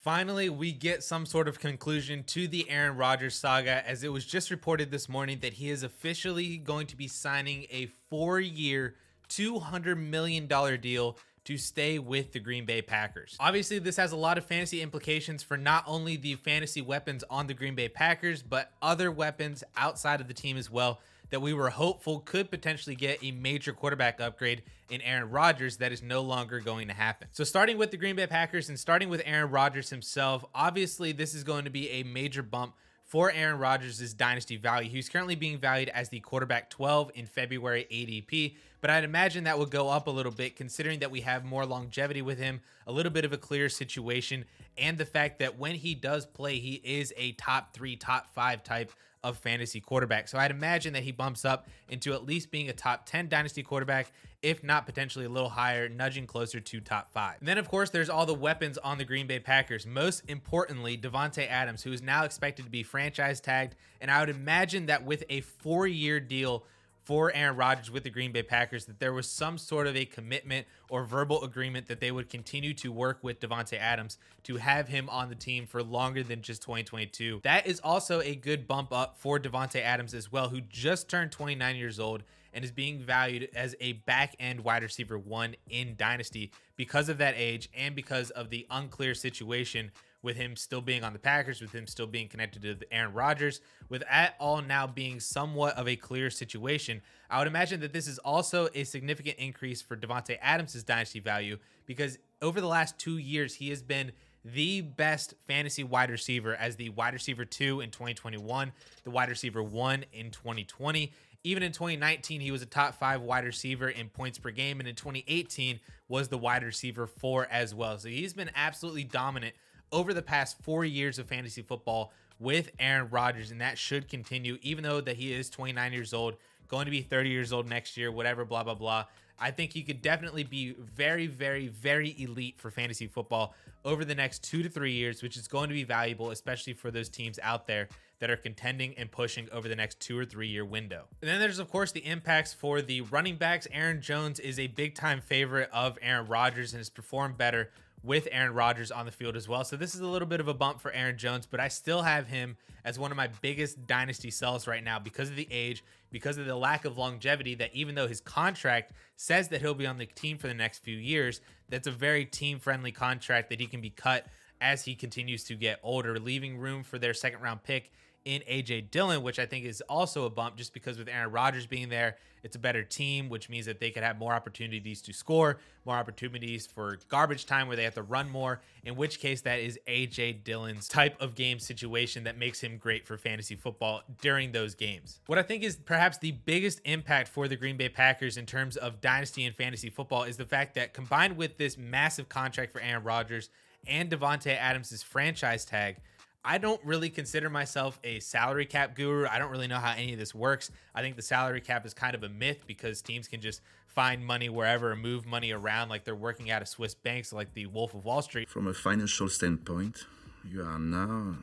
Finally, we get some sort of conclusion to the Aaron Rodgers saga, as it was just reported this morning that he is officially going to be signing a 4-year, $200 million deal to stay with the Green Bay Packers. Obviously, this has a lot of fantasy implications for not only the fantasy weapons on the Green Bay Packers, but other weapons outside of the team as well that we were hopeful could potentially get a major quarterback upgrade in Aaron Rodgers. That is no longer going to happen. So starting with the Green Bay Packers and starting with Aaron Rodgers himself, obviously this is going to be a major bump for Aaron Rodgers' dynasty value. He's currently being valued as the quarterback 12 in February ADP, but I'd imagine that would go up a little bit considering that we have more longevity with him, a little bit of a clear situation, and the fact that when he does play, he is a top 3, top 5 type of fantasy quarterback. So I'd imagine that he bumps up into at least being a top 10 dynasty quarterback, if not potentially a little higher, nudging closer to top 5. And then of course there's all the weapons on the Green Bay Packers. Most importantly, Davante Adams, who is now expected to be franchise tagged. And I would imagine that with a 4-year deal for Aaron Rodgers with the Green Bay Packers, that there was some sort of a commitment or verbal agreement that they would continue to work with Davante Adams to have him on the team for longer than just 2022. That is also a good bump up for Davante Adams as well, who just turned 29 years old and is being valued as a back-end wide receiver 1 in Dynasty because of that age and because of the unclear situation with him still being on the Packers, with him still being connected to Aaron Rodgers, with that all now being somewhat of a clear situation. I would imagine that this is also a significant increase for Davante Adams' dynasty value, because over the last 2 years, he has been the best fantasy wide receiver as the wide receiver 2 in 2021, the wide receiver 1 in 2020. Even in 2019, he was a top 5 wide receiver in points per game, and in 2018 was the wide receiver 4 as well. So he's been absolutely dominant over the past 4 years of fantasy football with Aaron Rodgers, and that should continue, even though that he is 29 years old, going to be 30 years old next year, whatever, blah, blah, blah. I think he could definitely be very, very, very elite for fantasy football over the next 2 to 3 years, which is going to be valuable, especially for those teams out there that are contending and pushing over the next 2 or 3 year window. And then there's, of course, the impacts for the running backs. Aaron Jones is a big time favorite of Aaron Rodgers and has performed better with Aaron Rodgers on the field as well. So this is a little bit of a bump for Aaron Jones, but I still have him as one of my biggest dynasty sells right now because of the age, because of the lack of longevity, that even though his contract says that he'll be on the team for the next few years, that's a very team-friendly contract that he can be cut as he continues to get older, leaving room for their second-round pick in AJ Dillon, which I think is also a bump just because with Aaron Rodgers being there, it's a better team, which means that they could have more opportunities to score, more opportunities for garbage time where they have to run more, in which case that is AJ Dillon's type of game situation that makes him great for fantasy football during those games. What I think is perhaps the biggest impact for the Green Bay Packers in terms of dynasty and fantasy football is the fact that combined with this massive contract for Aaron Rodgers and Davante Adams' franchise tag, I don't really consider myself a salary cap guru. I don't really know how any of this works. I think the salary cap is kind of a myth because teams can just find money wherever and move money around like they're working out of Swiss banks, like the Wolf of Wall Street. From a financial standpoint, you are now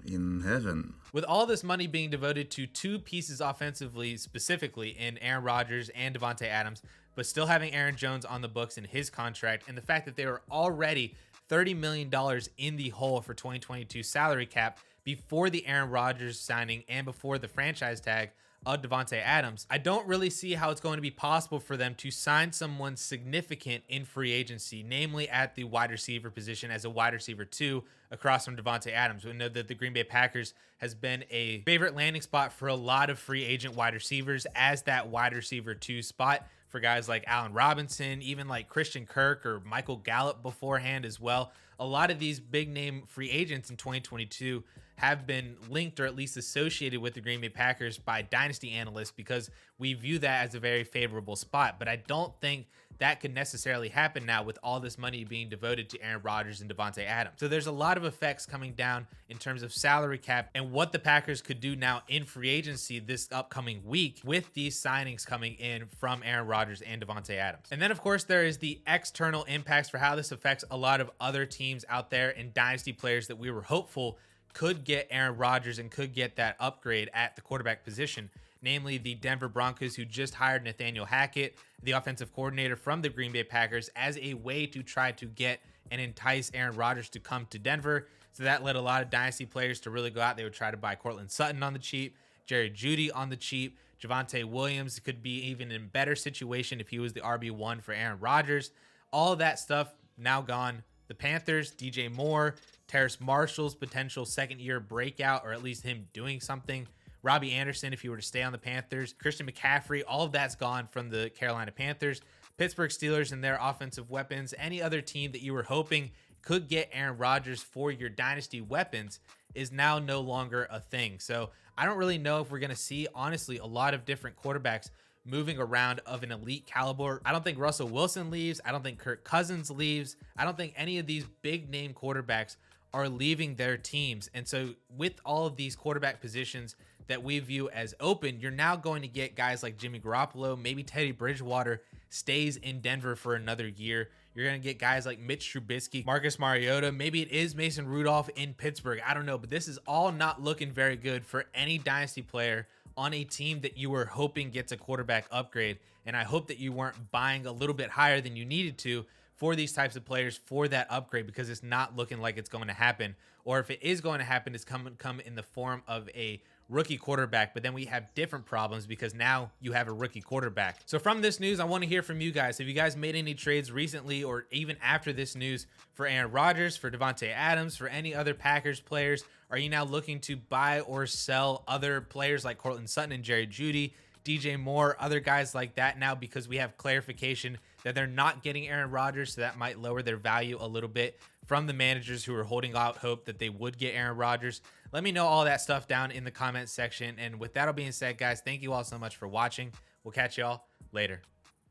in heaven. With all this money being devoted to 2 pieces offensively, specifically in Aaron Rodgers and Davante Adams, but still having Aaron Jones on the books in his contract, and the fact that they were already $30 million in the hole for 2022 salary cap before the Aaron Rodgers signing and before the franchise tag of Davante Adams, I don't really see how it's going to be possible for them to sign someone significant in free agency, namely at the wide receiver position as a wide receiver 2 across from Davante Adams. We know that the Green Bay Packers has been a favorite landing spot for a lot of free agent wide receivers as that wide receiver 2 spot for guys like Allen Robinson, even like Christian Kirk or Michael Gallup beforehand as well. A lot of these big name free agents in 2022 have been linked or at least associated with the Green Bay Packers by dynasty analysts because we view that as a very favorable spot. But I don't think that could necessarily happen now with all this money being devoted to Aaron Rodgers and Davante Adams. So there's a lot of effects coming down in terms of salary cap and what the Packers could do now in free agency this upcoming week with these signings coming in from Aaron Rodgers and Davante Adams. And then of course there is the external impacts for how this affects a lot of other teams out there and dynasty players that we were hopeful could get Aaron Rodgers and could get that upgrade at the quarterback position, namely the Denver Broncos, who just hired Nathaniel Hackett, the offensive coordinator from the Green Bay Packers, as a way to try to get and entice Aaron Rodgers to come to Denver. So that led a lot of dynasty players to really go out. They would try to buy Cortland Sutton on the cheap, Jerry Jeudy on the cheap. Javonte Williams could be even in better situation if he was the RB1 for Aaron Rodgers. All of that stuff now gone. The Panthers, DJ Moore, Terrace Marshall's potential second-year breakout, or at least him doing something. Robbie Anderson, if he were to stay on the Panthers. Christian McCaffrey, all of that's gone from the Carolina Panthers. Pittsburgh Steelers and their offensive weapons. Any other team that you were hoping could get Aaron Rodgers for your dynasty weapons is now no longer a thing. So I don't really know if we're going to see, honestly, a lot of different quarterbacks moving around of an elite caliber. I don't think Russell Wilson leaves. I don't think Kirk Cousins leaves. I don't think any of these big name quarterbacks are leaving their teams. And so with all of these quarterback positions that we view as open, you're now going to get guys like Jimmy Garoppolo, maybe Teddy Bridgewater stays in Denver for another year. You're going to get guys like Mitch Trubisky, Marcus Mariota. Maybe it is Mason Rudolph in Pittsburgh. I don't know, but this is all not looking very good for any dynasty player on a team that you were hoping gets a quarterback upgrade. And I hope that you weren't buying a little bit higher than you needed to for these types of players for that upgrade, because it's not looking like it's going to happen. Or if it is going to happen, it's come in the form of a rookie quarterback, but then we have different problems because now you have a rookie quarterback. So from this news, I want to hear from you guys. Have you guys made any trades recently or even after this news for Aaron Rodgers, for Davante Adams, for any other Packers players? Are you now looking to buy or sell other players like Cortland Sutton and Jerry Jeudy, DJ Moore, other guys like that now because we have clarification that they're not getting Aaron Rodgers, so that might lower their value a little bit from the managers who are holding out hope that they would get Aaron Rodgers? Let me know all that stuff down in the comments section. And with that all being said, guys, thank you all so much for watching. We'll catch y'all later.